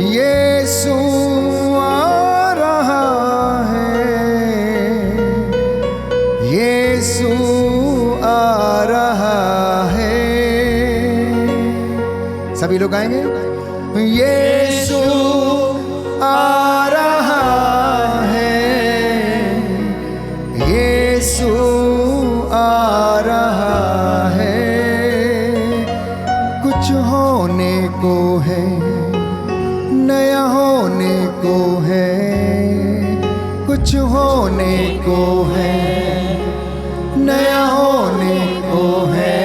यीशु आ रहा है, यीशु आ रहा है। सभी लोग गाएंगे। यीशु आ रहा है, यीशु आ रहा है। कुछ होने को है, नया होने को है, कुछ होने को है, नया होने को है,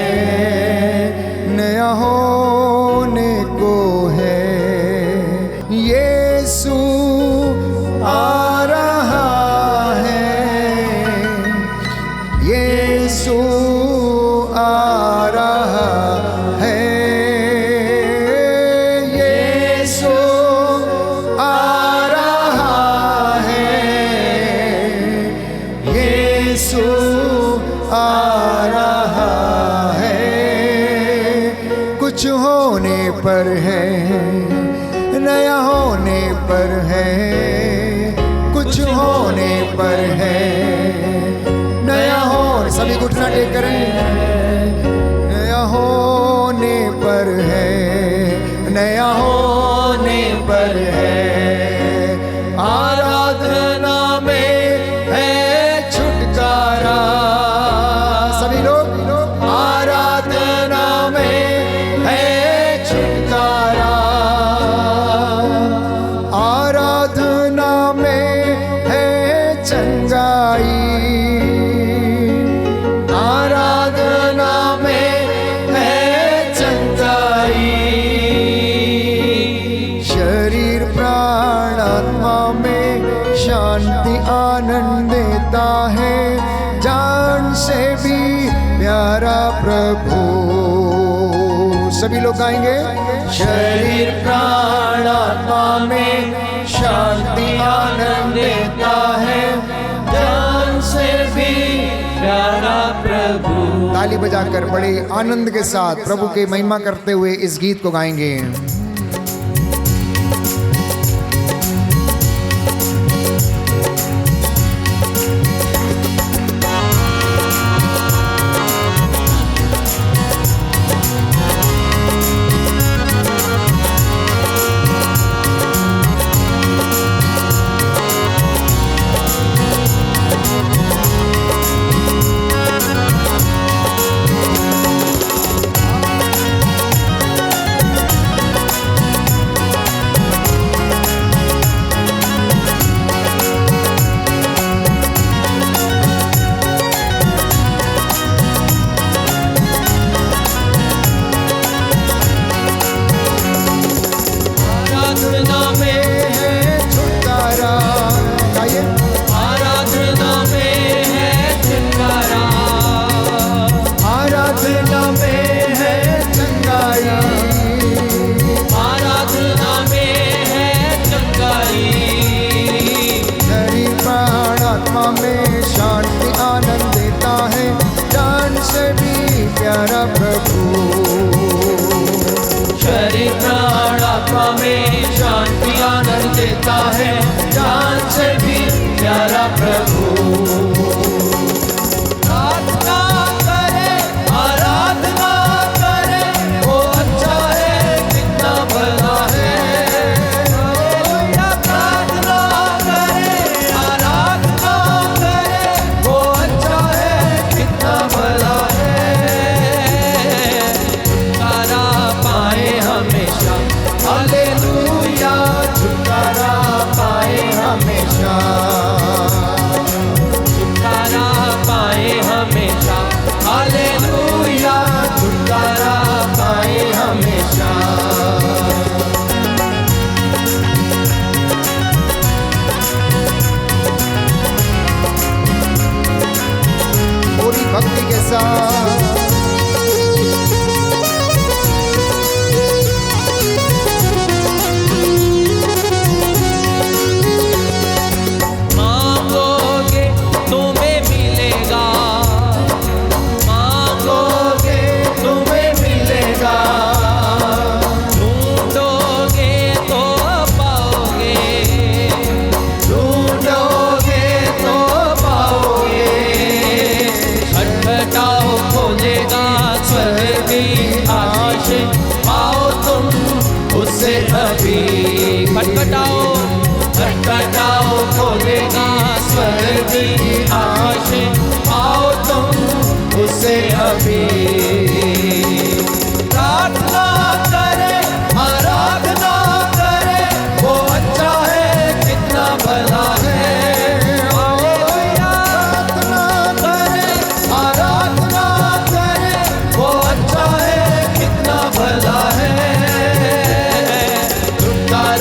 नया होने को है। यीशु आ रहा है, यीशु आ रहा है, यीशु आ रहा है, यीशु आ रहा है। कुछ होने पर है, नया होने पर है, कुछ होने पर है, नया हो। सभी घुटना टेक करें। नया होने पर है, नया होने पर है। आराधना में है छुटकारा। सभी लोग आराधना में है छुटकारा, आराधना में है चंगाई, आराधना में है चंगाई। शरीर प्राण आत्मा में शांति आनंद देता है, जान से भी प्यारा प्रभु। सभी लोग गाएंगे। शरीर प्राण आत्मा में शांति आनंद देता है, जान से भी प्यारा प्रभु। ताली बजाकर बड़े आनंद के साथ प्रभु की महिमा करते हुए इस गीत को गाएंगे। प्यारा प्रभु। शरीर प्राण आत्मा में शांति आनंद देता है, जान से भी प्यारा प्रभु। प्रार्थना करे, आराधना करे, वो अच्छा है, कितना भला है। प्रार्थना करे, आराधना करे, वो अच्छा है, कितना भला है। हालेलुया, छुटकारा पाए हमेशा।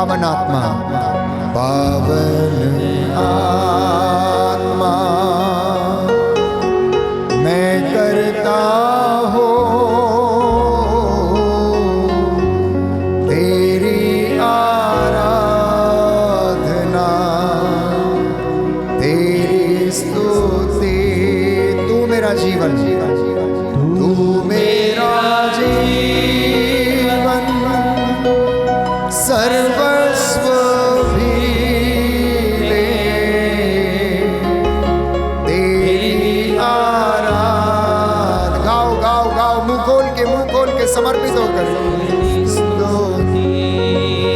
पावन आत्मा, पावन आत्मा मैं करता हूँ तेरी आराधना, तेरी स्तुति। तू मेरा जीवन, तू मेरा जीवन, सर्वस्व भी ले, तेरी आराधना। गाओ गाओ गाओ, मुंह खोल के समर्पित होकर।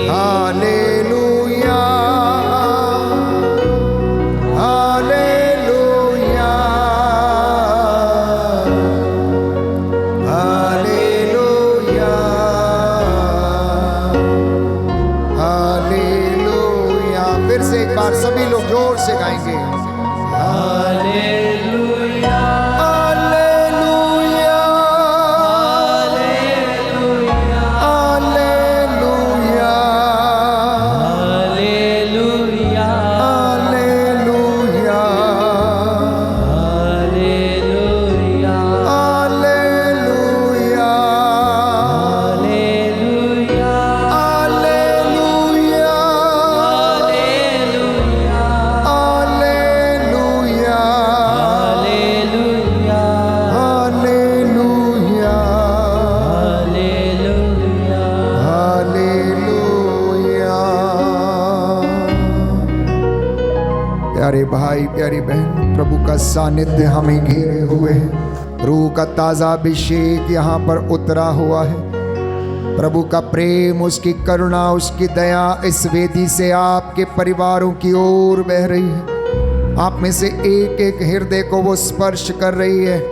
Hallelujah, hallelujah, hallelujah, hallelujah. फिर से एक बार सभी लोग जोर से गाएंगे। Hallelujah, hallelujah, hallelujah, hallelujah, hallelujah, hallelujah, hallelujah, hallelujah, hallelujah, hallelujah, hallelujah, hallelujah, hallelujah, hallelujah. प्यारे भाई, प्यारी बहन, प्रभु का सानिध्य हमें घेरे हुए है। रूह का ताजा अभिषेक यहाँ पर उतरा हुआ है। प्रभु का प्रेम, उसकी करुणा, उसकी दया इस वेदी से आपके परिवारों की ओर बह रही है। आप में से एक एक हृदय को वो स्पर्श कर रही है।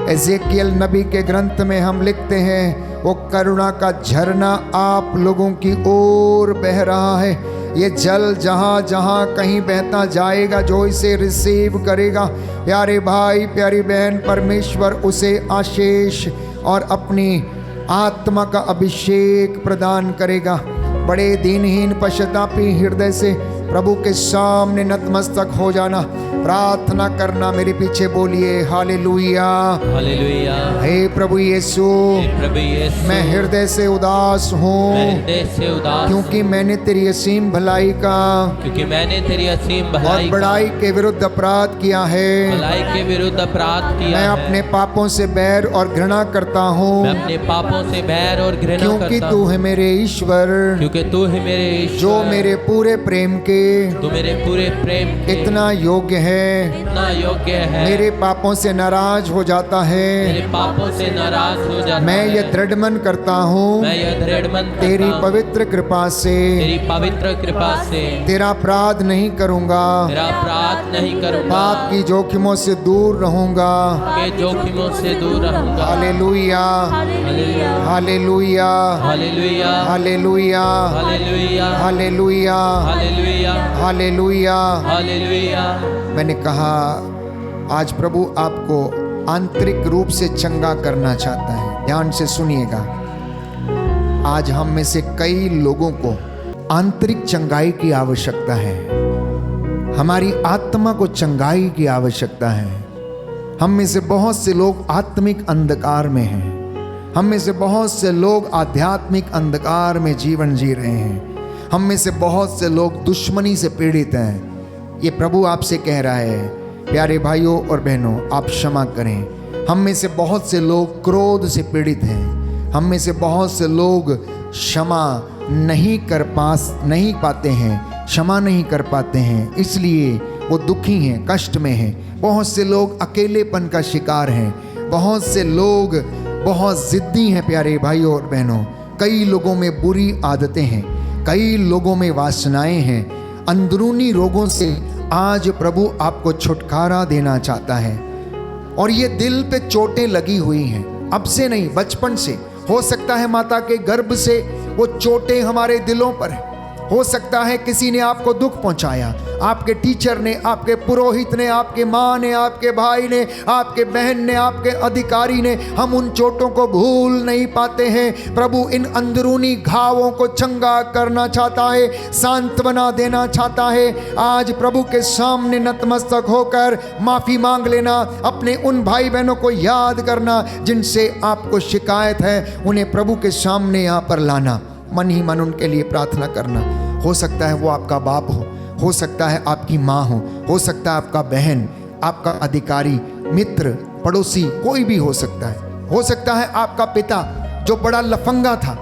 एजेकियल नबी के ग्रंथ में हम लिखते हैं, वो करुणा का झरना आप लोगों की ओर बह रहा है। ये जल जहाँ जहाँ कहीं बहता जाएगा, जो इसे रिसीव करेगा, प्यारे भाई प्यारी बहन, परमेश्वर उसे आशीष और अपनी आत्मा का अभिषेक प्रदान करेगा। बड़े दीनहीन पश्चातापी हृदय से प्रभु के सामने नतमस्तक हो जाना, प्रार्थना करना। मेरे पीछे बोलिए हालेलुया, हालेलुया। हे प्रभु यीशु, हे प्रभु यीशु, मैं हृदय से उदास मैं हूँ, हृदय से उदास, क्योंकि मैंने तेरी असीम भलाई का क्योंकि मैंने तेरी असीम और भलाई का, बड़ाई के विरुद्ध अपराध किया है। भलाई के विरुद्ध अपराध किया मैं है। अपने पापों से बैर और घृणा करता हूँ, मैं अपने पापों से बैर और घृणा क्योंकि करता तू हूँ, है मेरे ईश्वर, क्योंकि तू है मेरे ईश्वर, जो मेरे पूरे प्रेम के तू मेरे पूरे प्रेम के इतना योग्य है। इतना योग्य है। मेरे पापों से नाराज हो जाता मेरे है। पापों से नाराज हो जाता मैं है। ये दृढ़ मन करता हूँ, मैं यह दृढ़ मन करता तेरी हूँ, पवित्र कृपा से तेरी पवित्र कृपा से तेरा अपराध नहीं करूँगा, तेरा अपराध नहीं करूँगा, पाप की जोखिमों से दूर रहूँगा। के जोखिमों से दूर रहूँगा। Hallelujah, hallelujah, hallelujah, hallelujah, hallelujah, hallelujah, hallelujah, hallelujah, hallelujah. Hallelujah. मैंने कहा आज प्रभु आपको आंतरिक रूप से चंगा करना चाहता है। ध्यान से सुनिएगा, आज हम में से कई लोगों को आंतरिक चंगाई की आवश्यकता है। हमारी आत्मा को चंगाई की आवश्यकता है। हम में से बहुत से लोग आत्मिक अंधकार में हैं। हम में से बहुत से लोग आध्यात्मिक अंधकार में जीवन जी रहे हैं। हम में से बहुत से लोग दुश्मनी से पीड़ित हैं। ये प्रभु आपसे कह रहा है, प्यारे भाइयों और बहनों, आप क्षमा करें। हम में से बहुत से लोग क्रोध से पीड़ित हैं। हम में से बहुत से लोग क्षमा नहीं पाते हैं, क्षमा नहीं कर पाते हैं, इसलिए वो दुखी हैं, कष्ट में हैं। बहुत से लोग अकेलेपन का शिकार हैं। बहुत से लोग बहुत ज़िद्दी हैं। प्यारे भाइयों और बहनों, कई लोगों में बुरी आदतें हैं, कई लोगों में वासनाएं हैं। अंदरूनी रोगों से आज प्रभु आपको छुटकारा देना चाहता है। और ये दिल पे चोटें लगी हुई हैं, अब से नहीं, बचपन से। हो सकता है माता के गर्भ से वो चोटें हमारे दिलों पर है। हो सकता है किसी ने आपको दुख पहुंचाया, आपके टीचर ने, आपके पुरोहित ने, आपके माँ ने, आपके भाई ने, आपके बहन ने, आपके अधिकारी ने। हम उन चोटों को भूल नहीं पाते हैं। प्रभु इन अंदरूनी घावों को चंगा करना चाहता है, सांत्वना देना चाहता है। आज प्रभु के सामने नतमस्तक होकर माफी मांग लेना, अपने उन भाई बहनों को याद करना जिनसे आपको शिकायत है, उन्हें प्रभु के सामने यहाँ पर लाना, मन ही मन उनके लिए प्रार्थना करना। हो सकता है वो आपका बाप हो सकता है आपकी माँ हो सकता है आपका बहन, आपका अधिकारी, मित्र, पड़ोसी, कोई भी हो सकता है आपका पिता जो बड़ा लफंगा था,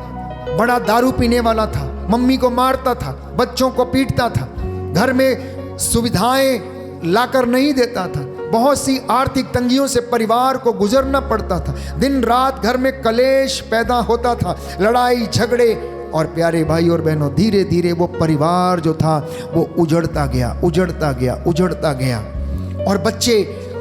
बड़ा दारू पीने वाला था, मम्मी को मारता था, बच्चों को पीटता था, घर में सुविधाएं लाकर नहीं देता था, बहुत सी आर्थिक तंगियों से परिवार को गुजरना पड़ता था, दिन रात घर में कलेश पैदा होता था, लड़ाई झगड़े। और प्यारे भाई और बहनों, धीरे धीरे वो परिवार जो था वो उजड़ता गया और बच्चे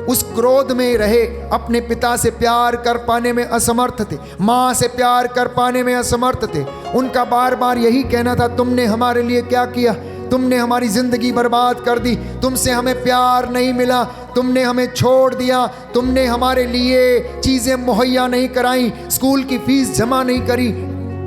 उस क्रोध में रहे, अपने पिता से प्यार कर पाने में असमर्थ थे, माँ से प्यार कर पाने में असमर्थ थे। उनका बार बार यही कहना था, तुमने हमारे लिए क्या किया, तुमने हमारी जिंदगी बर्बाद कर दी, तुमसे हमें प्यार नहीं मिला, तुमने हमें छोड़ दिया, तुमने हमारे लिए चीज़ें मुहैया नहीं कराई, स्कूल की फीस जमा नहीं करी।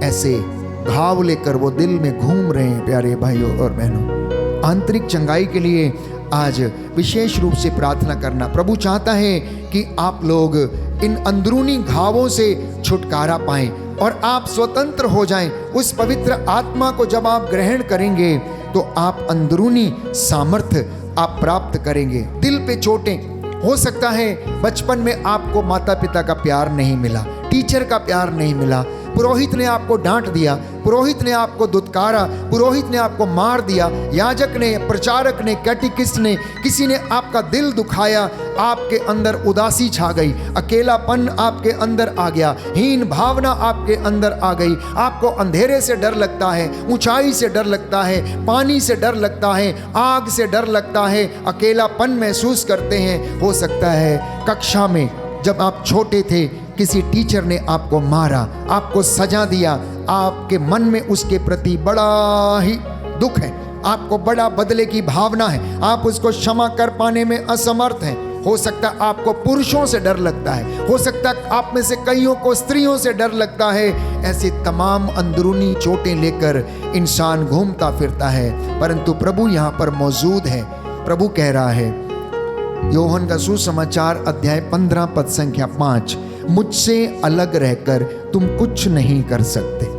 ऐसे घाव लेकर वो दिल में घूम रहे हैं। प्यारे भाइयों और बहनों, आंतरिक चंगाई के लिए आज विशेष रूप से प्रार्थना करना। प्रभु चाहता है कि आप लोग इन अंदरूनी घावों से छुटकारा पाएं और आप स्वतंत्र हो जाएं। उस पवित्र आत्मा को जब आप ग्रहण करेंगे तो आप अंदरूनी सामर्थ्य आप प्राप्त करेंगे। दिल पे चोटें, हो सकता है बचपन में आपको माता पिता का प्यार नहीं मिला, टीचर का प्यार नहीं मिला, पुरोहित ने आपको डांट दिया, पुरोहित ने आपको दुत्कारा, पुरोहित ने आपको मार दिया, याजक ने, प्रचारक ने, कैटेकिस्ट ने, किसी ने आपका दिल दुखाया, आपके अंदर उदासी छा गई, अकेलापन आपके अंदर आ गया, हीन भावना आपके अंदर आ गई, आपको अंधेरे से डर लगता है, ऊंचाई से डर लगता है, पानी से डर लगता है, आग से डर लगता है, अकेलापन महसूस करते हैं। हो सकता है कक्षा में जब आप छोटे थे किसी टीचर ने आपको मारा, आपको सजा दिया, आपके मन में उसके प्रति बड़ा ही दुख है, आपको बड़ा बदले की भावना है, आप उसको क्षमा कर पाने में असमर्थ हैं। हो सकता है आपको पुरुषों से डर लगता है, हो सकता है आप में से कईयों को स्त्रियों से डर लगता है। ऐसी तमाम अंदरूनी चोटें लेकर इंसान घूमता फिरता है, परंतु प्रभु यहाँ पर मौजूद है। प्रभु कह रहा है, योहन का सुसमाचार अध्याय 15 पद संख्या 5, मुझसे अलग रहकर तुम कुछ नहीं कर सकते,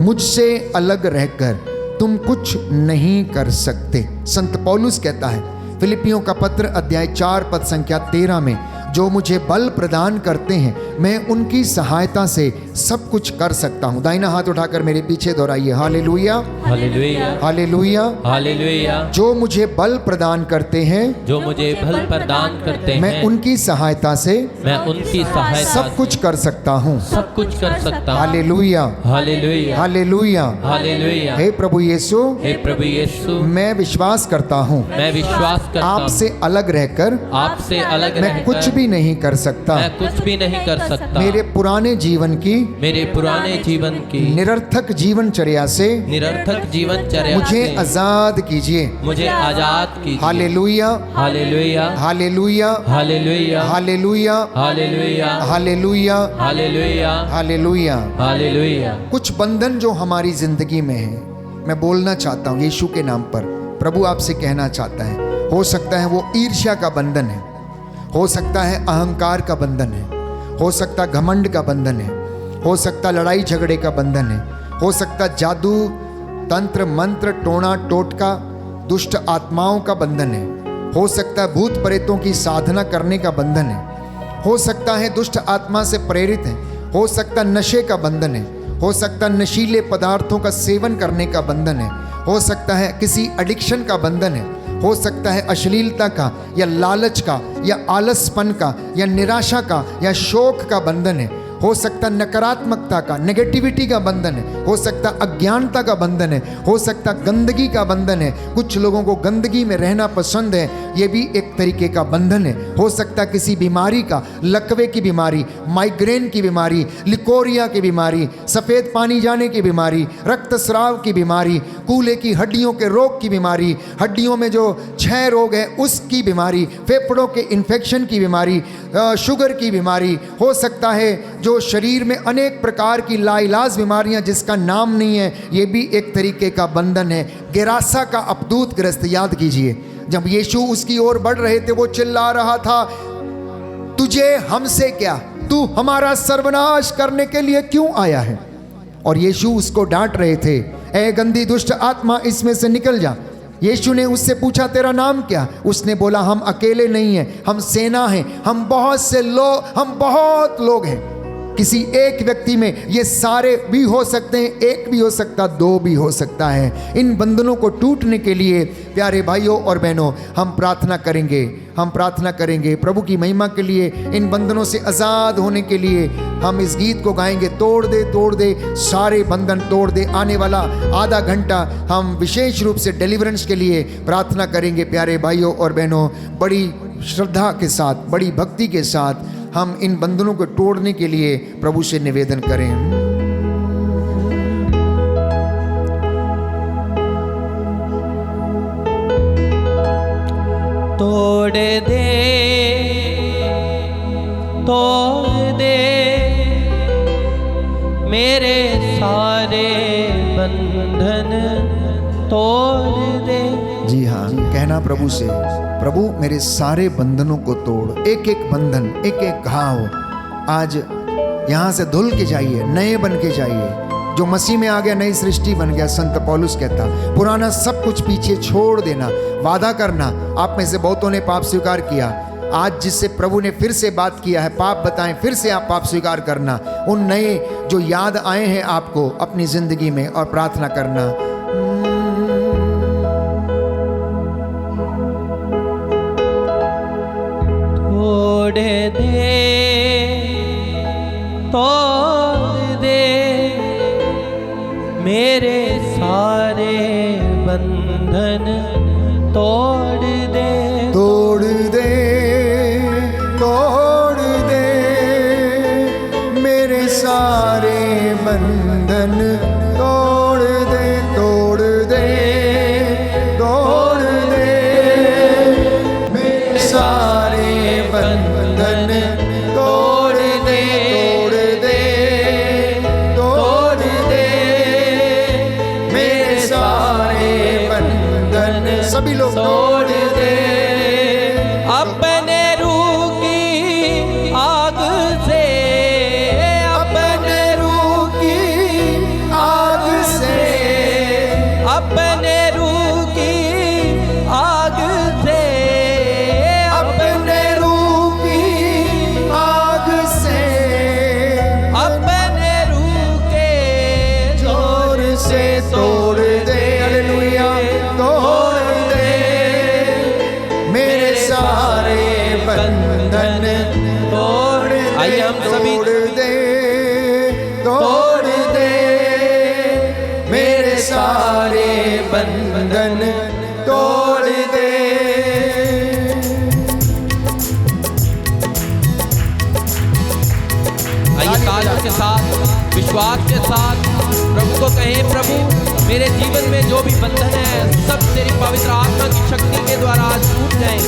मुझसे अलग रहकर तुम कुछ नहीं कर सकते। संत पौलुस कहता है फिलिपियों का पत्र अध्याय 4 पद संख्या 13 में, जो मुझे बल प्रदान करते हैं मैं उनकी सहायता से सब कुछ कर सकता हूँ। दाहिना हाथ उठाकर मेरे पीछे दोहराइए, हालेलुया हालेलुया हालेलुया हालेलुया। जो मुझे बल प्रदान करते हैं, जो मुझे बल प्रदान करते हैं, मैं उनकी सहायता से सब कुछ कर सकता हूँ, सब कुछ कर सकता हूँ। Hallelujah hallelujah hallelujah hallelujah. हे प्रभु यीशु, हे प्रभु यीशु, मैं विश्वास करता हूँ मैं विश्वास करता हूँ आपसे अलग रहकर आपसे अलग मैं रहकर कुछ भी नहीं कर सकता। मैं कुछ भी नहीं कर सकता। मेरे पुराने जीवन की निरर्थक जीवनचर्या से मुझे आजाद कीजिए, मुझे आजाद कीजिए। Hallelujah hallelujah hallelujah hallelujah hallelujah hallelujah hallelujah hallelujah hallelujah. Hallelujah. कुछ बंधन जो हमारी जिंदगी में है, मैं बोलना चाहता हूँ यीशु के नाम पर। प्रभु आपसे कहना चाहता है, हो सकता है वो ईर्ष्या का बंधन है, हो सकता है अहंकार का बंधन है, हो सकता घमंड का बंधन है, हो सकता लड़ाई झगड़े का बंधन है, हो सकता जादू तंत्र मंत्र टोना टोटका दुष्ट आत्माओं का बंधन है, हो सकता है भूत प्रेतों की साधना करने का बंधन है, हो सकता है दुष्ट आत्मा से प्रेरित है, हो सकता नशे का बंधन है, हो सकता नशीले पदार्थों का सेवन करने का बंधन है, हो सकता है किसी एडिक्शन का बंधन है, हो सकता है अश्लीलता का या लालच का या आलसपन का या निराशा का या शोक का बंधन है, हो सकता नकारात्मकता का, नेगेटिविटी का बंधन है, हो सकता अज्ञानता का बंधन है, हो सकता गंदगी का बंधन है। कुछ लोगों को गंदगी में रहना पसंद है, ये भी एक तरीके का बंधन है। हो सकता किसी बीमारी का, लकवे की बीमारी, माइग्रेन की बीमारी, लिकोरिया की बीमारी, सफ़ेद पानी जाने की बीमारी, रक्तस्राव की बीमारी, कूल्हे की हड्डियों के रोग की बीमारी, हड्डियों में जो क्षय रोग है उसकी बीमारी, फेफड़ों के इन्फेक्शन की बीमारी, शुगर की बीमारी, हो सकता है जो शरीर में अनेक प्रकार की लाइलाज बीमारियां जिसका नाम नहीं है, ये भी एक तरीके का बंधन है। गेरासा का अपदूत ग्रस्त, याद कीजिए, जब यीशु उसकी ओर बढ़ रहे थे वो चिल्ला रहा था, तुझे हमसे क्या, तू हमारा सर्वनाश करने के लिए क्यों आया है? और यीशु उसको डांट रहे थे, ए गंदी दुष्ट आत्मा, इसमें से निकल जा। यीशु ने उससे पूछा, तेरा नाम क्या? उसने बोला, हम अकेले नहीं हैं, हम सेना हैं, हम बहुत लोग हैं। किसी एक व्यक्ति में ये सारे भी हो सकते हैं, एक भी हो सकता, दो भी हो सकता है। इन बंधनों को टूटने के लिए प्यारे भाइयों और बहनों हम प्रार्थना करेंगे प्रभु की महिमा के लिए, इन बंधनों से आज़ाद होने के लिए हम इस गीत को गाएंगे, तोड़ दे सारे बंधन तोड़ दे। आने वाला आधा घंटा हम विशेष रूप से डिलीवरेंस के लिए प्रार्थना करेंगे। प्यारे भाइयों और बहनों, बड़ी श्रद्धा के साथ, बड़ी भक्ति के साथ हम इन बंधनों को तोड़ने के लिए प्रभु से निवेदन करें। तोड़ दे मेरे सारे बंधन, तोड़ दे। जी हाँ, कहना प्रभु से, प्रभु मेरे सारे बंधनों को तोड़। एक एक बंधन, एक एक घाव आज यहाँ से धुल के जाइए, नए बन के जाइए। जो मसीह में आ गया नई सृष्टि बन गया, संत पौलुस कहता, पुराना सब कुछ पीछे छोड़ देना, वादा करना। आप में से बहुतों ने पाप स्वीकार किया, आज जिससे प्रभु ने फिर से बात किया है, पाप बताएं, फिर से आप पाप स्वीकार करना। उन नए जो याद आए हैं आपको अपनी जिंदगी में, और प्रार्थना करना, तोड़ दे मेरे सारे बंधन, तोड़ दे मेरे सारे बंधन, तोड़ दे मेरे सारे बंधन, तोड़ दे मेरे सारे बंधन। सभी लोग तोड़ दे अपने रूह की आग से, अपने रूह की आग से, अपने रूह की आग से, अपने रूह की आग से, अपने रूह के जोर से तोड़ दे। हालेलुया, तोड़ दे मेरे सारे बंधन, तोड़। आइए हम सभी तोड़ दे मेरे सारे बंधन, तोड़ दे। आइए तालियों के साथ, विश्वास के साथ प्रभु को कहें, प्रभु मेरे जीवन में जो भी बंधन है सब तेरी पवित्र आत्मा की शक्ति के द्वारा आज टूट जाए।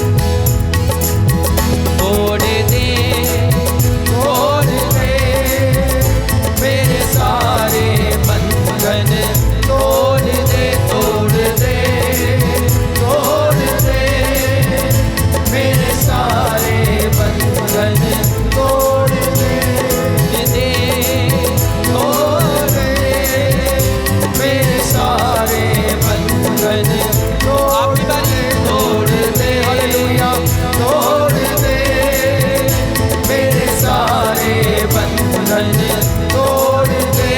तोड़ दे मेरे सारे बंधन, तोड़ दे मेरे सारे बंधन, तोड़ दे मेरे सारे बंधन, आपकी बारी, तोड़ दे। हालेलुया, तोड़ दे मेरे सारे बंधन, तोड़ दे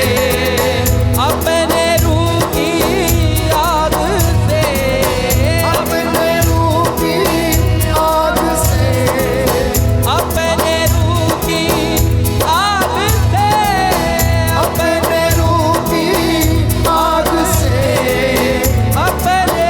अपने रूह की आग से, अपने रूह की आग से, अपने रूह की आग से, अपने रूह की आग से, अपने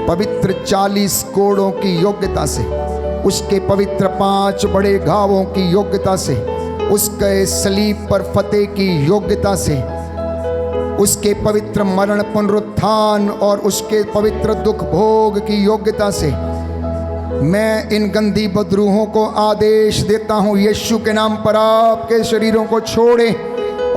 पवित्र 40 कोड़ों की योग्यता से, उसके पवित्र 5 बड़े घावों की योग्यता से, उसके सलीब पर फतेह की योग्यता से, उसके पवित्र मरण पुनरुत्थान और उसके पवित्र दुख भोग की योग्यता से मैं इन गंदी बदरूहों को आदेश देता हूं, यीशु के नाम पर आपके शरीरों को छोड़े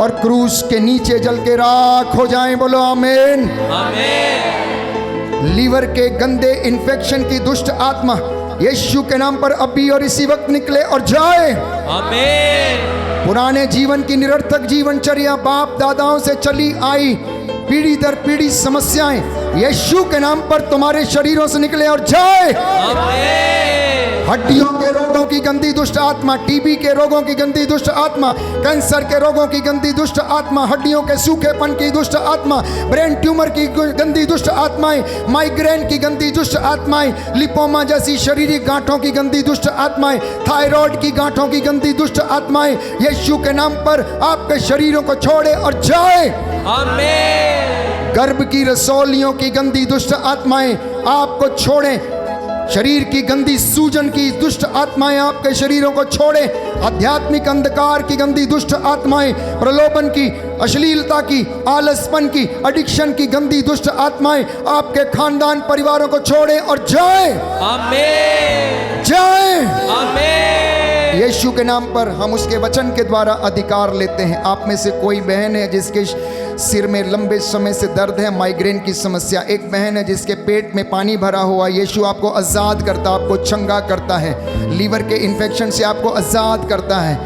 और क्रूस के नीचे जल के राख हो जाएं। बोलो आमीन। आमीन। लीवर के गंदे इन्फेक्शन की दुष्ट आत्मा यीशु के नाम पर अभी और इसी वक्त निकले और जाए। आमीन। पुराने जीवन की निरर्थक जीवनचर्या, बाप दादाओं से चली आई पीढ़ी दर पीढ़ी समस्याएं यीशु के नाम पर तुम्हारे शरीरों से निकले और जाए। आमीन। हड्डियों के रोगों की गंदी दुष्ट आत्मा, टीबी के रोगों की गंदी दुष्ट आत्मा, कैंसर के रोगों की गंदी दुष्ट आत्मा, हड्डियों के सूखेपन की दुष्ट आत्मा, ब्रेन ट्यूमर की गंदी दुष्ट आत्माएं, माइग्रेन की गंदी दुष्ट आत्माएं, लिपोमा जैसी शारीरिक गांठों की गंदी दुष्ट आत्माएं, थायराइड की गांठों की गंदी दुष्ट आत्माएं यीशु के नाम पर आपके शरीरों को छोड़े और जाए। आमीन। गर्भ की रसौलियों की गंदी दुष्ट आत्माएं आपको छोड़ें। शरीर की गंदी सूजन की दुष्ट आत्माएं आपके शरीरों को छोड़े। आध्यात्मिक अंधकार की गंदी दुष्ट आत्माएं, प्रलोभन की, अश्लीलता की, आलसपन की, एडिक्शन की गंदी दुष्ट आत्माएं आपके खानदान परिवारों को छोड़े और जाए। आमीन। जाए। आमीन। यीशु के नाम पर हम उसके वचन के द्वारा अधिकार लेते हैं। आप में से कोई बहन है जिसके सिर में लंबे समय से दर्द है, माइग्रेन की समस्या, एक बहन है जिसके पेट में पानी भरा हुआ, यीशु आपको आज़ाद करता, आपको चंगा करता है। लीवर के इन्फेक्शन से आपको आज़ाद करता है,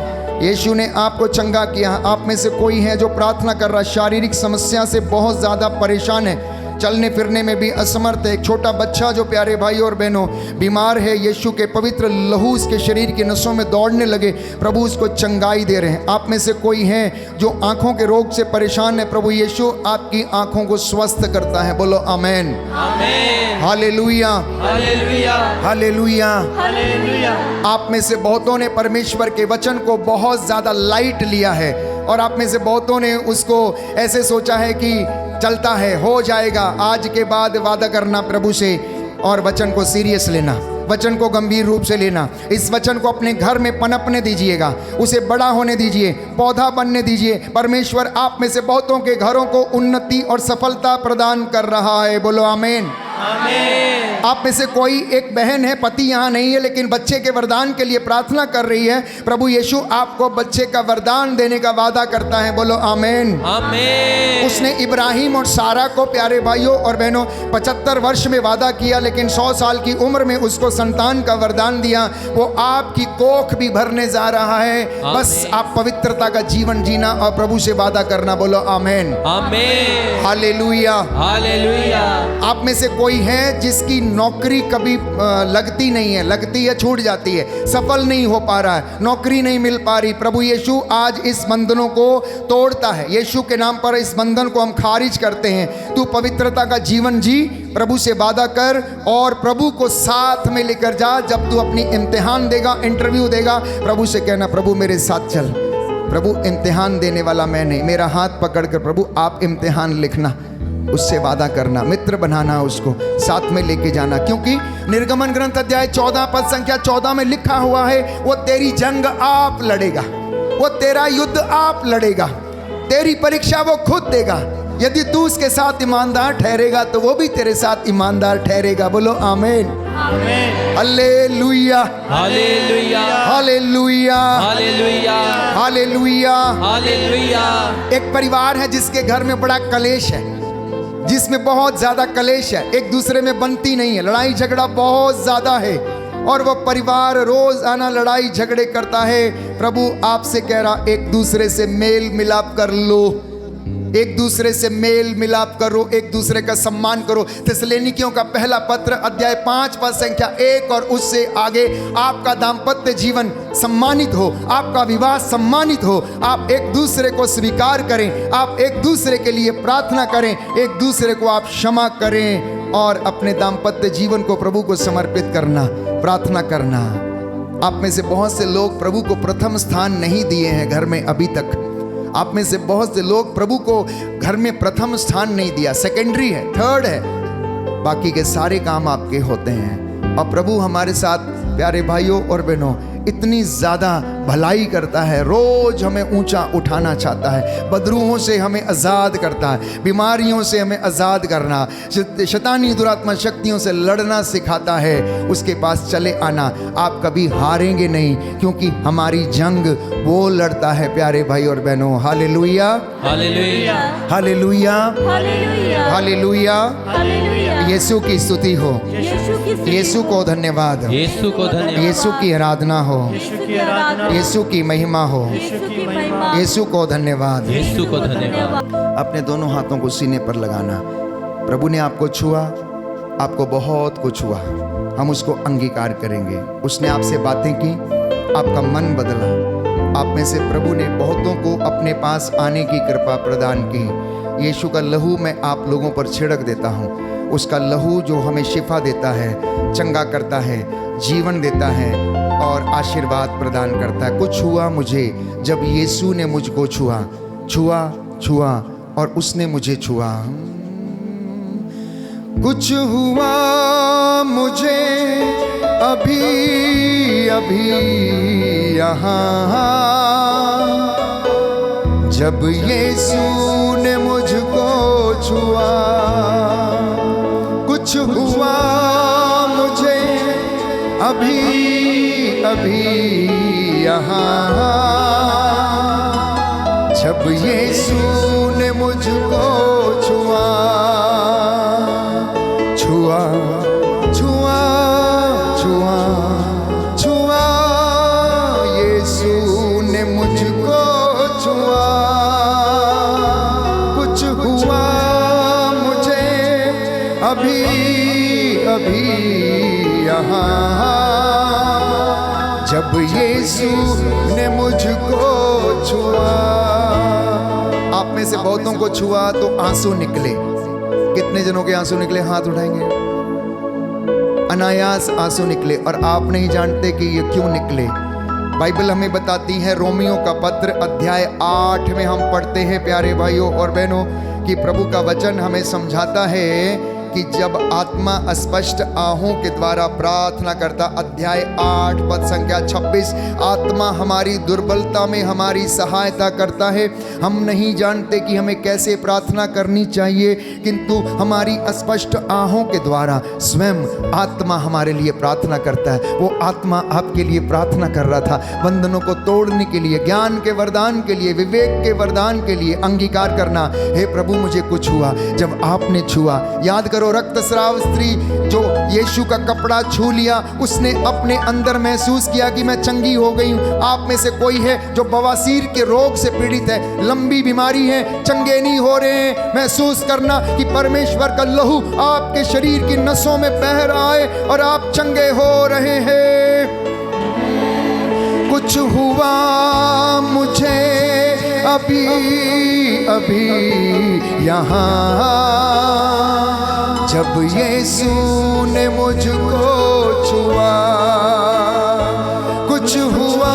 यीशु ने आपको चंगा किया। आप में से कोई है जो प्रार्थना कर रहा है, शारीरिक समस्या से बहुत ज़्यादा परेशान है, चलने फिरने में भी असमर्थ है। एक छोटा बच्चा जो प्यारे भाई और बहनों बीमार है, यीशु के पवित्र लहू उसके शरीर की नसों में दौड़ने लगे, प्रभु उसको चंगाई दे रहे हैं। आप में से कोई है जो आंखों के रोग से परेशान है, प्रभु यीशु आपकी आंखों को स्वस्थ करता है। बोलो amen. Amen. Hallelujah. Hallelujah. Hallelujah. Hallelujah. आप में से बहुतों ने परमेश्वर के वचन को बहुत ज़्यादा लाइट लिया है और आप में से बहुतों ने उसको ऐसे सोचा है कि चलता है, हो जाएगा। आज के बाद वादा करना प्रभु से और वचन को सीरियस लेना, वचन को गंभीर रूप से लेना। इस वचन को अपने घर में पनपने दीजिएगा, उसे बड़ा होने दीजिए, पौधा बनने दीजिए। परमेश्वर आप में से बहुतों के घरों को उन्नति और सफलता प्रदान कर रहा है। बोलो आमीन। आमीन। आप में से कोई एक बहन है, पति यहाँ नहीं है लेकिन बच्चे के वरदान के लिए प्रार्थना कर रही है, प्रभु यीशु आपको बच्चे का वरदान देने का वादा करता है। बोलो आमीन। आमीन। उसने इब्राहिम और सारा को, प्यारे भाइयों और बहनों, 75 वर्ष में वादा किया लेकिन 100 साल की उम्र में उसको संतान का वरदान दिया। वो आपकी कोख भी भरने जा रहा है। बस आप पवित्रता का जीवन जीना और प्रभु से वादा करना। बोलो आमीन। आमीन। हालेलुया। हालेलुया। आप में से कोई है जिसकी नौकरी कभी लगती नहीं है, लगती है छूट जाती है, सफल नहीं हो पा रहा है, नौकरी नहीं मिल पा रही, प्रभु यीशु आज इस बंधनों को तोड़ता है। यीशु के नाम पर इस बंधन को हम खारिज करते हैं। तू पवित्रता का जीवन जी, प्रभु से वादा कर और प्रभु को साथ में लेकर जा। जब तू अपनी इम्तिहान देगा, इंटरव्यू देगा, प्रभु से कहना प्रभु मेरे साथ चल। प्रभु इम्तिहान देने वाला मैं नहीं, मेरा हाथ पकड़कर प्रभु आप इम्तिहान लिखना, उससे वादा करना, मित्र बनाना, उसको साथ में लेके जाना। क्योंकि निर्गमन ग्रंथ अध्याय 14 पद संख्या 14 में लिखा हुआ है, वो तेरी जंग आप लड़ेगा, वो तेरा युद्ध आप लड़ेगा, तेरी परीक्षा वो खुद देगा। यदि तू उसके साथ ईमानदार ठहरेगा तो वो भी तेरे साथ ईमानदार ठहरेगा। बोलो amen. Amen. Hallelujah. Hallelujah. Hallelujah. Hallelujah. Hallelujah. Hallelujah. एक परिवार है जिसके घर में बड़ा कलेश है, जिसमें बहुत ज्यादा कलेश है, एक दूसरे में बनती नहीं है, लड़ाई झगड़ा बहुत ज्यादा है और वो परिवार रोज आना लड़ाई झगड़े करता है। प्रभु आपसे कह रहा, एक दूसरे से मेल मिलाप कर लो, एक दूसरे से मेल मिलाप करो, एक दूसरे का सम्मान करो। थिस्सलुनीकियों का पहला पत्र अध्याय 5 पद संख्या 1 और उससे आगे, आपका दाम्पत्य जीवन सम्मानित हो, आपका विवाह सम्मानित हो, आप एक दूसरे को स्वीकार करें, आप एक दूसरे के लिए प्रार्थना करें, एक दूसरे को आप क्षमा करें और अपने दाम्पत्य जीवन को प्रभु को समर्पित करना, प्रार्थना करना। आप में से बहुत से लोग प्रभु को प्रथम स्थान नहीं दिए हैं घर में अभी तक। आप में से बहुत से लोग प्रभु को घर में प्रथम स्थान नहीं दिया, सेकेंडरी है, थर्ड है। बाकी के सारे काम आपके होते हैं। और प्रभु हमारे साथ प्यारे भाइयों और बहनों इतनी ज़्यादा भलाई करता है, रोज हमें ऊंचा उठाना चाहता है, बदरूहों से हमें आज़ाद करता है, बीमारियों से हमें आज़ाद करना, शैतानी दुरात्मा शक्तियों से लड़ना सिखाता है। उसके पास चले आना, आप कभी हारेंगे नहीं, क्योंकि हमारी जंग वो लड़ता है प्यारे भाई और बहनों। Hallelujah, hallelujah, hallelujah, hallelujah, hallelujah. Hallelujah. Yeshu की स्तुति हो, यीशु को धन्यवाद, यीशु को धन्यवाद, यीशु की आराधना हो, यीशु की आराधना, यीशु की महिमा हो, यीशु की महिमा, यीशु को धन्यवाद। यीशु को धन्यवाद। अपने दोनों हाथों को सीने पर लगाना। प्रभु ने आपको छुआ, आपको बहुत कुछ हुआ, हम उसको अंगीकार करेंगे। उसने आपसे बातें की, आपका मन बदला, आप में से प्रभु ने बहुतों को अपने पास आने की कृपा प्रदान की। यीशु का लहू मैं आप लोगों पर छिड़क देता हूँ। उसका लहू जो हमें शिफा देता है, चंगा करता है, जीवन देता है और आशीर्वाद प्रदान करता है। कुछ हुआ मुझे जब यीशु ने मुझको छुआ, छुआ, छुआ और उसने मुझे छुआ। कुछ हुआ मुझे अभी अभी यहाँ, जब यीशु ने मुझको छुआ। कुछ हुआ मुझे अभी अभी यहाँ, जब यीशु ने मुझको छुआ। छुआ, छुआ, छुआ, छुआ, यीशु ने मुझको छुआ। कुछ हुआ मुझे अभी अभी यहाँ, जब यीशु ने मुझको छुआ। आप में से बहुतों को छुआ तो आंसू निकले। कितने जनों के आंसू निकले? हाथ उठाएंगे। अनायास आंसू निकले और आप नहीं जानते कि ये क्यों निकले। बाइबल हमें बताती है, रोमियो का पत्र अध्याय 8 में हम पढ़ते हैं प्यारे भाइयों और बहनों कि प्रभु का वचन हमें समझाता है कि जब आत्मा अस्पष्ट आहों के द्वारा प्रार्थना करता, अध्याय 8 पद संख्या 26, आत्मा हमारी दुर्बलता में हमारी सहायता करता है। हम नहीं जानते कि हमें कैसे प्रार्थना करनी चाहिए, किंतु हमारी अस्पष्ट आहों के द्वारा स्वयं आत्मा हमारे लिए प्रार्थना करता है। वो आत्मा आपके लिए प्रार्थना कर रहा था, बंधनों को तोड़ने के लिए, ज्ञान के वरदान के लिए, विवेक के वरदान के लिए अंगीकार करना। हे प्रभु मुझे कुछ हुआ जब आपने छुआ। याद करो, रक्तस्राव स्त्री जो यीशु का कपड़ा छू लिया, उसने अपने अंदर महसूस किया कि मैं चंगी हो गई हूं। आप में से कोई है जो बवासीर के रोग से पीड़ित है, लंबी बीमारी है, चंगे नहीं हो रहे हैं, महसूस करना कि परमेश्वर का लहू आपके शरीर की नसों में बह रहा है और आप चंगे हो रहे हैं। कुछ हुआ मुझे अभी अभी यहाँ, जब यीशु ने मुझको छुआ। कुछ हुआ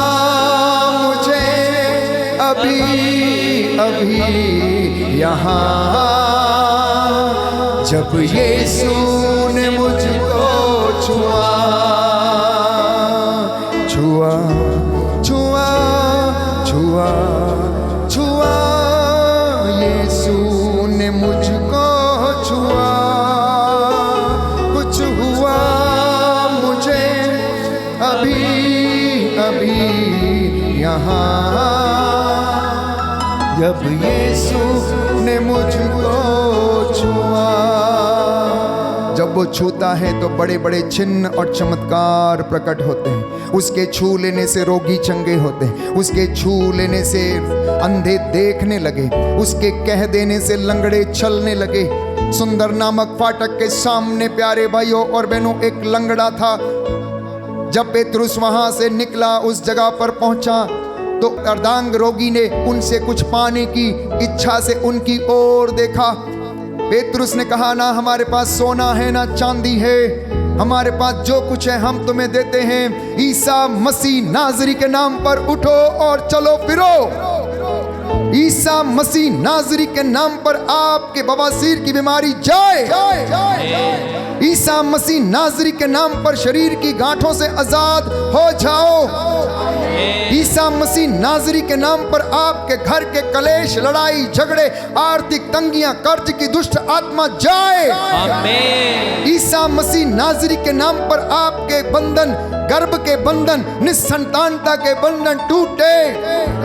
मुझे अभी अभी यहाँ, जब यीशु ने मुझको छुआ। छुआ, छुआ, छुआ, छुआ, यीशु ने मुझको छुआ। कुछ हुआ मुझे अभी अभी यहाँ, जब यीशु ने मुझको छुआ। जब वो छूता है तो बड़े बड़े चिन्ह और चमत्कार प्रकट होते हैं। उसके छू लेने से रोगी चंगे होते हैं, उसके छू लेने से अंधे देखने लगे, उसके कह देने से लंगड़े चलने लगे। सुंदर नामक फाटक के सामने प्यारे भाइयों और बहनों एक लंगड़ा था। जब पेतरुस वहां से निकला, उस जगह पर पहुंचा तो अर्धांग रोगी ने उनसे कुछ पाने की इच्छा से उनकी ओर देखा। पेतरुस ने कहा, ना हमारे पास सोना है ना चांदी है, हमारे पास जो कुछ है हम तुम्हें देते हैं। ईसा मसीह नाजरी के नाम पर उठो और चलो फिरो। ईसा मसीह नाजरी के नाम पर आपके बवासीर की बीमारी जाए। ईसा मसीह नाजरी के नाम पर शरीर की गांठों से आजाद हो जाओ। ईसा मसीह नाजरी के नाम पर आपके घर के कलेश, लड़ाई झगड़े, आर्थिक तंगियां, कर्ज की दुष्ट आत्मा जाए। आमीन। ईसा मसीह नाजरी के नाम पर आपके बंधन, गर्भ के बंधन, निसंतानता के बंधन टूटे।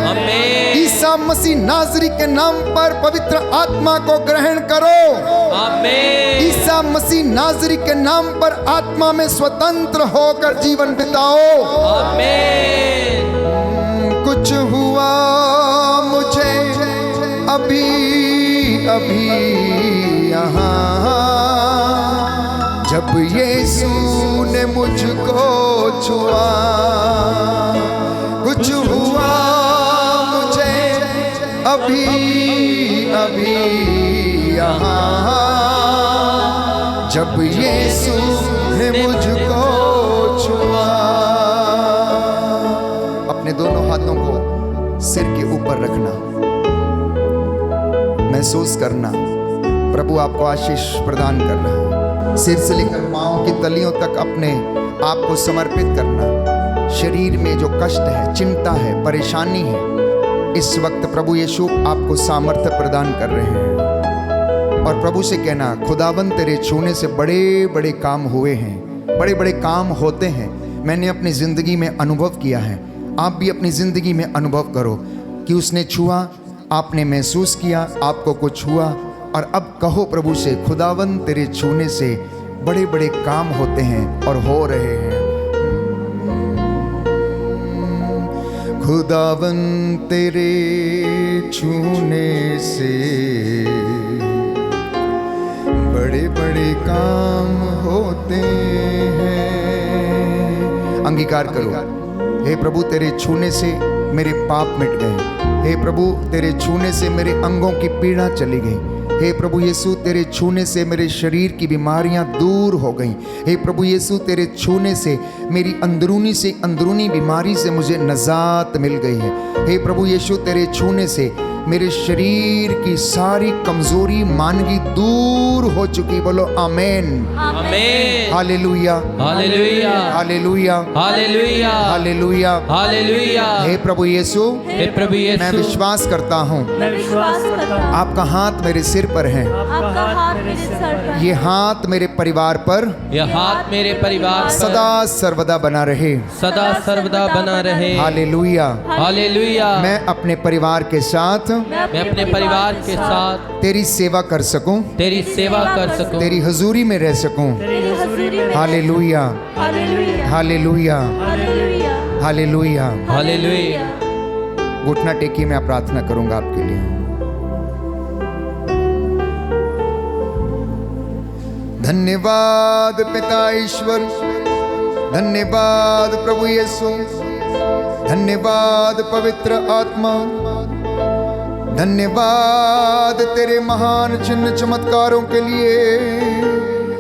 आमीन। ईसा मसीह नाजरी के नाम पर पवित्र आत्मा को ग्रहण करो। आमीन। ईसा मसीह नाजरी के नाम पर आत्मा में स्वतंत्र होकर जीवन बिताओ। आमीन। कुछ हुआ मुझे अभी अभी यहाँ, जब यीशु ने मुझको छुआ। कुछ हुआ मुझे अभी अभी यहाँ, जब यीशु ने मुझको छुआ। अपने दोनों हाथों को सिर के ऊपर रखना, महसूस करना प्रभु आपको आशीष प्रदान कर रहा है। सिर से लेकर पांव की तलियों तक अपने आप को समर्पित करना। शरीर में जो कष्ट है, चिंता है, परेशानी है, इस वक्त प्रभु यीशु आपको सामर्थ्य प्रदान कर रहे हैं। और प्रभु से कहना, खुदाबंद तेरे छूने से बड़े बड़े काम हुए हैं, बड़े बड़े काम होते हैं, मैंने अपनी ज़िंदगी में अनुभव किया है। आप भी अपनी ज़िंदगी में अनुभव करो कि उसने छुआ, आपने महसूस किया, आपको कुछ हुआ। और अब कहो प्रभु से, खुदावंद तेरे छूने से बड़े बड़े काम होते हैं और हो रहे हैं। खुदावंद तेरे छूने से बड़े बड़े काम होते हैं। अंगीकार करो, हे प्रभु तेरे छूने से मेरे पाप मिट गए। हे प्रभु तेरे छूने से मेरे अंगों की पीड़ा चली गई। हे प्रभु यीशु तेरे छूने से मेरे शरीर की बीमारियां दूर हो गईं। हे प्रभु यीशु तेरे छूने से मेरी अंदरूनी से अंदरूनी बीमारी से मुझे नजात मिल गई है। हे प्रभु यीशु तेरे छूने से मेरे शरीर की सारी कमजोरी मानगी दूर हो चुकी। बोलो amen. Amen. Hallelujah, hallelujah, hallelujah, hallelujah, hallelujah, hallelujah. हे प्रभु यीशु, हे प्रभु यीशु, मैं विश्वास करता हूँ मैं विश्वास करता हूँ आपका हाथ मेरे सिर पर है। आपका हाथ मेरे सर पर, ये हाथ मेरे परिवार पर यह हाथ मेरे परिवार पर सदा सर्वदा बना रहे। सदा सर्वदा बना रहे। हालेलुया। हालेलुया। मैं अपने परिवार के साथ मैं अपने परिवार के साथ तेरी सेवा कर सकूं, तेरी सेवा कर सकूं, तेरी हजूरी में रह सकूं। तेरी हजूरी में। Hallelujah, hallelujah, hallelujah, hallelujah, hallelujah. Hallelujah. घुटना टेकी, मैं प्रार्थना करूंगा आपके लिए। धन्यवाद पिता ईश्वर, धन्यवाद प्रभु यीशु, धन्यवाद पवित्र आत्मा, धन्यवाद तेरे महान चिन्ह चमत्कारों के लिए,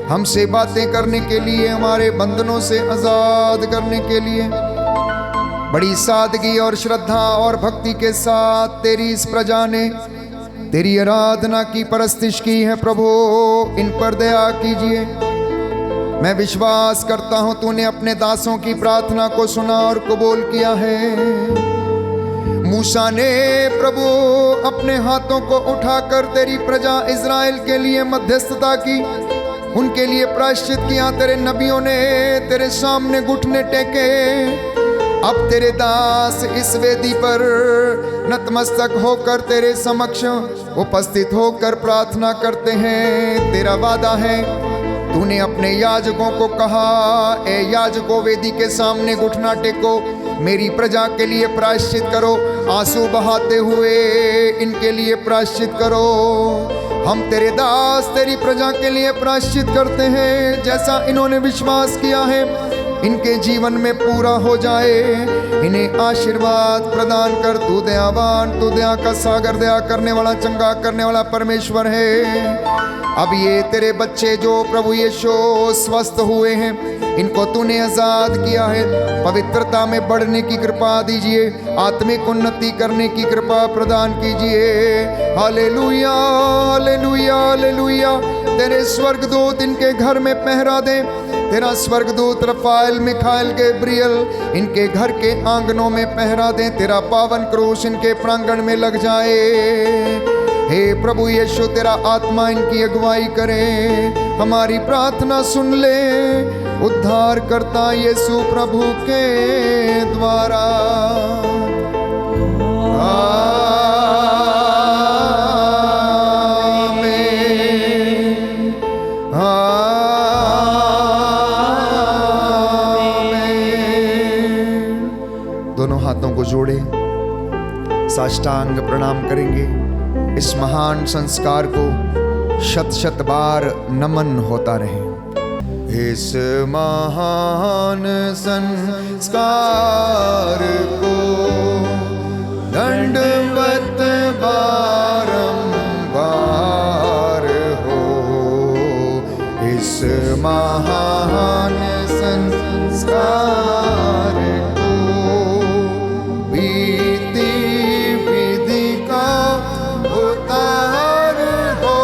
हमसे बातें करने के लिए, हमारे बंधनों से आजाद करने के लिए। बड़ी सादगी और श्रद्धा और भक्ति के साथ तेरी इस प्रजा ने तेरी आराधना की, परस्तिश की है। प्रभु इन पर दया कीजिए। मैं विश्वास करता हूं तूने अपने दासों की प्रार्थना को सुना और कबूल किया है। मूसा ने प्रभु अपने हाथों को उठाकर तेरी प्रजा इज़राइल के लिए मध्यस्थता की, उनके लिए प्रायश्चित किया। तेरे नबियों ने तेरे सामने घुटने टेके। अब तेरे दास इस वेदी पर नतमस्तक होकर तेरे समक्ष उपस्थित होकर प्रार्थना करते हैं। तेरा वादा है, तूने अपने याजकों को कहा, ए याजकों वेदी के सामने घुटना टेको, मेरी प्रजा के लिए प्रायश्चित करो, आंसू बहाते हुए इनके लिए प्रायश्चित करो। हम तेरे दास तेरी प्रजा के लिए प्रायश्चित करते हैं। जैसा इन्होंने विश्वास किया है इनके जीवन में पूरा हो जाए। इन्हें आशीर्वाद प्रदान कर। तू दयावान, तू दया का सागर, दया करने वाला, चंगा करने वाला परमेश्वर है। अब ये तेरे बच्चे जो प्रभु यीशु स्वस्थ हुए हैं, इनको तूने आजाद किया है। पवित्रता में बढ़ने की कृपा दीजिए, आत्मिक उन्नति करने की कृपा प्रदान कीजिए। Hallelujah hallelujah hallelujah. तेरे स्वर्गदूत इनके घर में पहरा दे, तेरा स्वर्गदूत रफाएल मिखाएल गैब्रियल इनके घर के आंगनों में पहरा दे, तेरा पावन क्रूस इनके प्रांगण में लग जाए। हे प्रभु यीशु, तेरा आत्मा इनकी अगुवाई करे, हमारी प्रार्थना सुन ले, उद्धार करता यीशु प्रभु के द्वारा। दोनों हाथों को जोड़े, साष्टांग प्रणाम करेंगे। इस महान संस्कार को शत शत बार नमन होता रहे। इस महान संस्कार को दंडवत बारंबार हो। इस महान संस्कार को बीती विधि का उतार हो,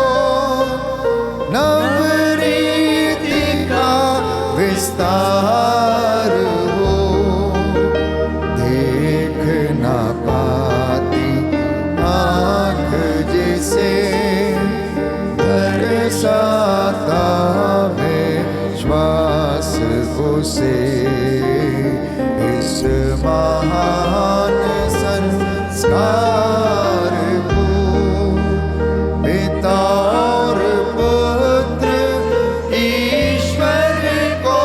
नवरीति का विस्तार हो। देख ना पाती आँख जिसे दर्शाता विश्वास उसे। इस महान संस्कार को पिता और पुत्र ईश्वर को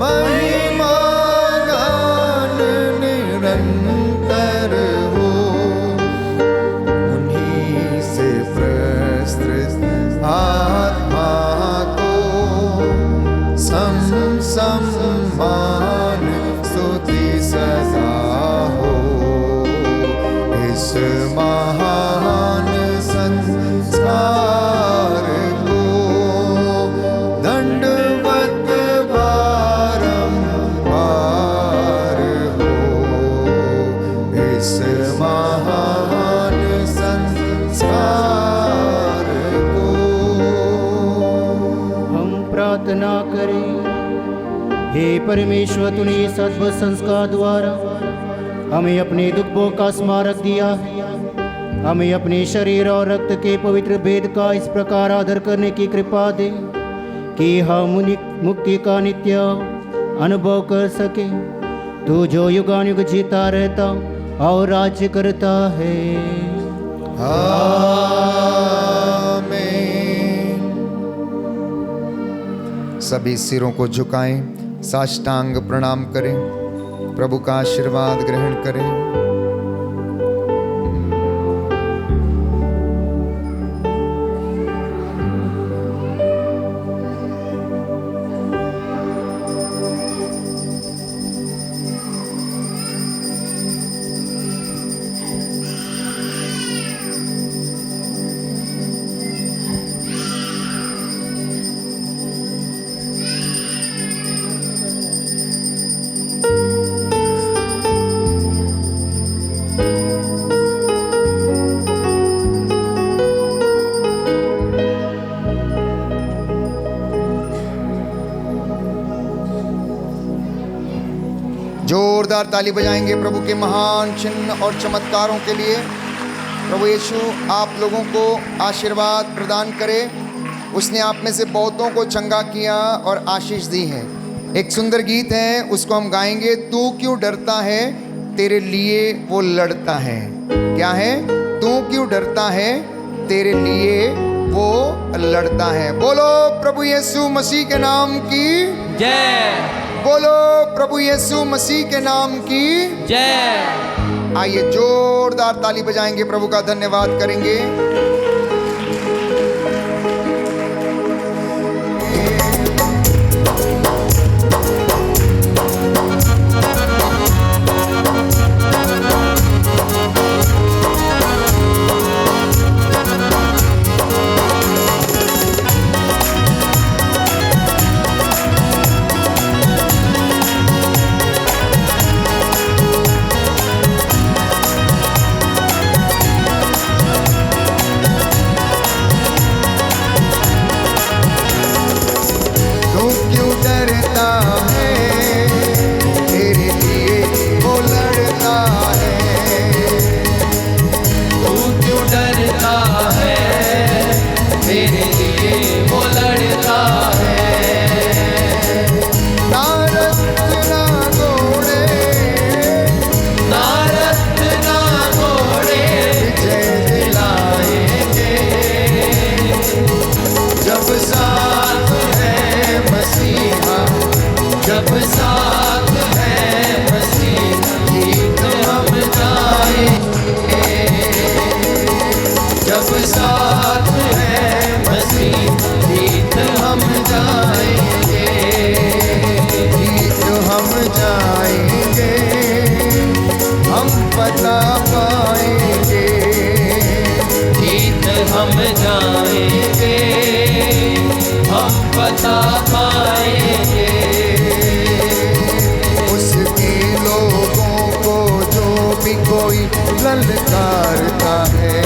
महिमा गान निरंतर हो। उन्हीं से प्रस्तुत आत्मा को सम्मान स्तुति सदा हो। इस महान संस्कार को दंडवत बारंबार हो। इस महान संस्कार को हम प्रार्थना करें। हे परमेश्वर, तूने इस अद्भुत संस्कार द्वारा हमें अपने दुखों का स्मारक दिया है। हमें अपने शरीर और रक्त के पवित्र भेद का इस प्रकार आदर करने की कृपा दे कि हम मुक्ति का नित्य अनुभव कर सके। तू जो युगानुयुग जीता रहता और राज्य करता है। आमीन। सभी सिरों को झुकाएं, साष्टांग प्रणाम करें, प्रभु का आशीर्वाद ग्रहण करें। जोरदार ताली बजाएंगे प्रभु के महान चिन्ह और चमत्कारों के लिए। प्रभु यीशु आप लोगों को आशीर्वाद प्रदान करे। उसने आप में से बहुतों को चंगा किया और आशीष दी है। एक सुंदर गीत है, उसको हम गाएंगे। तू क्यों डरता है, तेरे लिए वो लड़ता है। क्या है? तू क्यों डरता है, तेरे लिए वो लड़ता है। बोलो प्रभु यीशु मसीह के नाम की जय। बोलो प्रभु यीशु मसीह के नाम की जय। आइए जोरदार ताली बजाएंगे, प्रभु का धन्यवाद करेंगे। कोई ललकारता है।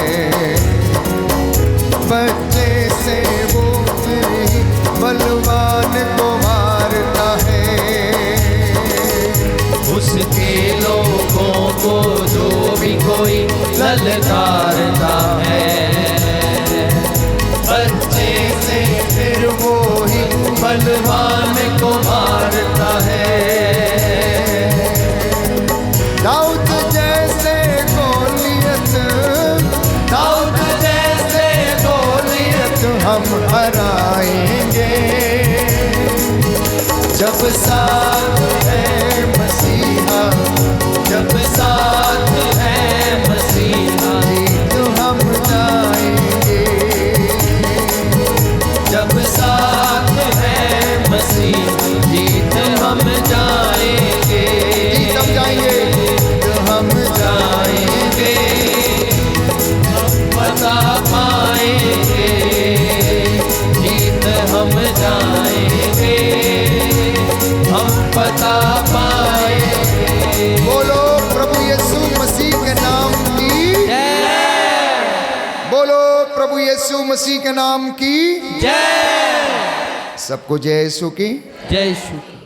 बच्चे से वो फिर बलवान को मारता है। उसके लोगों को जो भी कोई ललकारता है, बच्चे से फिर वो ही बलवान को मारता है। दाऊद जैसे गोलियत, दाऊद जैसे गोलियत हम हराएंगे, जब साथ है मसीहा, जब साथ है मसीहा, जीत हम जाएंगे, जब साथ है मसीहा, जीत हम जाएंगे, जीत हम जाएंगे, जीत हम जाएंगे, हम पता पाएंगे, जीत हम जाएंगे, हम पता पाएंगे। बोलो प्रभु यीशु मसीह के नाम की जय, बोलो प्रभु यीशु मसीह के नाम की जय, सबको जय यीशु की। जय यीशु।